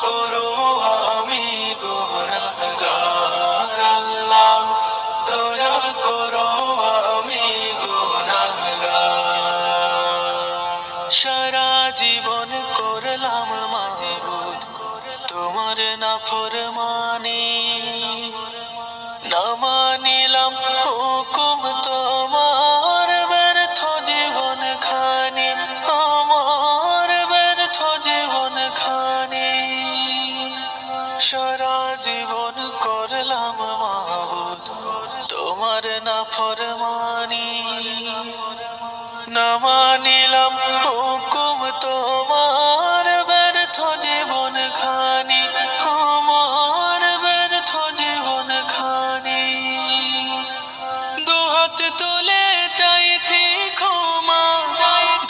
করো আমি গুনাহগার আল্লাহ দয়া করো আমি গুনাহগার সারা জীবন করলাম মাবুদ তোমার নাফরমানি না মানিলাম হুকুম তোমার ব্যর্থ জীবন খানি আমার ব্যর্থ জীবন খানি সারা জীবন করলাম মাবুদ তোমার নাফরমানি না মানিলাম হুকুম তোমার ব্যর্থ জীবন খানি আমার ব্যর্থ জীবন খানি দুহাত তুলে চাইছি ক্ষমা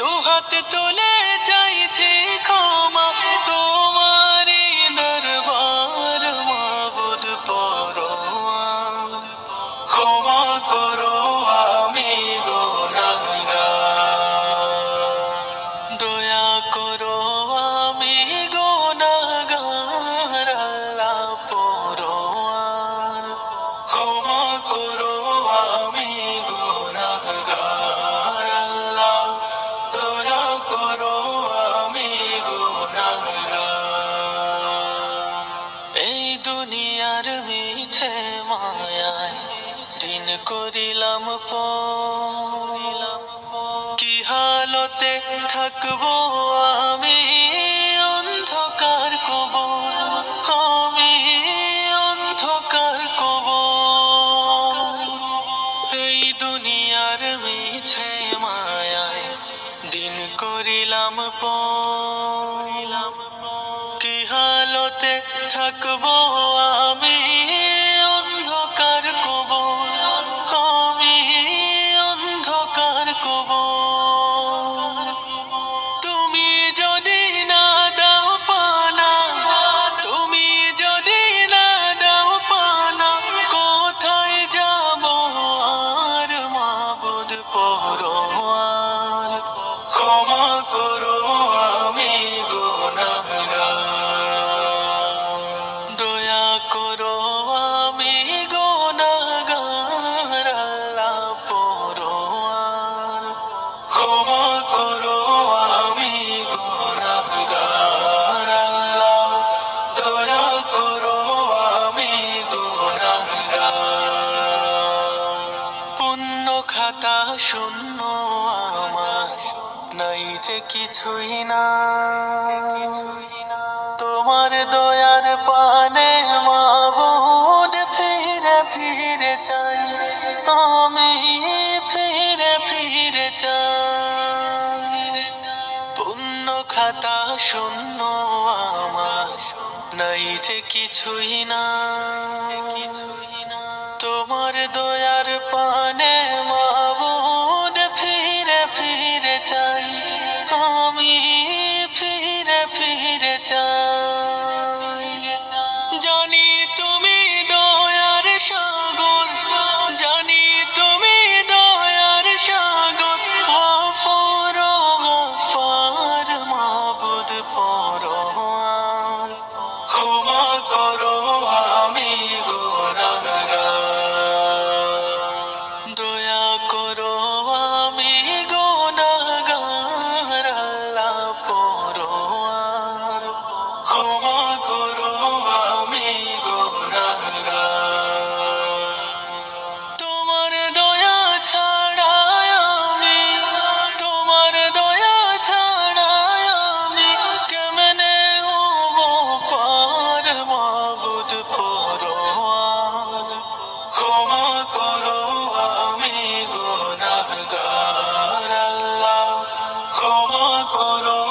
দুহাত তুলে চাইছি ক্ষমা তোমারই দরবার মাবুদ পরোয়ার ক্ষমা করো আমি গুনাহগার দয়া করো আমি গুনাহগার আল্লাহ পরোয়ার ক্ষমা করো আমি গুনাহগার আল্লাহ দয়া করো আমি গুনাহগার এই দুনিয়ার মিছে মায়ায় দিন করিলাম কি হালতে থাকবো আমি অন্ধকার কবর আমি অন্ধকার কবর এই দুনিয়ার মিছে মায়ায় দিন করিলাম কি হালতে থাকবো আমি অন্ধকার কবর আমি অন্ধকার কবর তুমি যদি না দাও পানা তুমি যদি না দাও পানা কোথায় যাব আর মাবুদ পরোয়ার ক্ষমা করো আমি গুনাহগার দয়া করো আমি গুনাহগার আল্লাহ পরোয়ার ক্ষমা করো আমি গুনাহগার আল্লাহ দয়া করো আমি গুনাহগার পুণ্য খাতা শূন্য আমার নাই যে কিছুই না তোমার দয়ার পানে মাবুদ ফিরে ফিরে চাই আমি ফিরে ফিরে চাই পুণ্য খাতা শূন্য আমার নাই যে কিছুই না তোমার দয়ার পানে মাবুদ ফিরে ফিরে চাই আমি ফিরে ফিরে চাই জানি তুমি দয়ার সাগর জানি তুমি দয়ার সাগর গফুর গফফার মাবুদ পরোয়ার ক্ষমা করো আমি গুনাহগার দয়া করো আমি গুনাহগার আল্লাহ পরোয়ার ক্ষমা করো আমি গুনাহগার তোমার দয়া ছাড়া আমি তোমার দয়া ছাড়া আমি কেমনে হব পার মাবুদ পরোয়ার ক্ষমা করো আমি গুনাহগার আল্লাহ ক্ষমা করো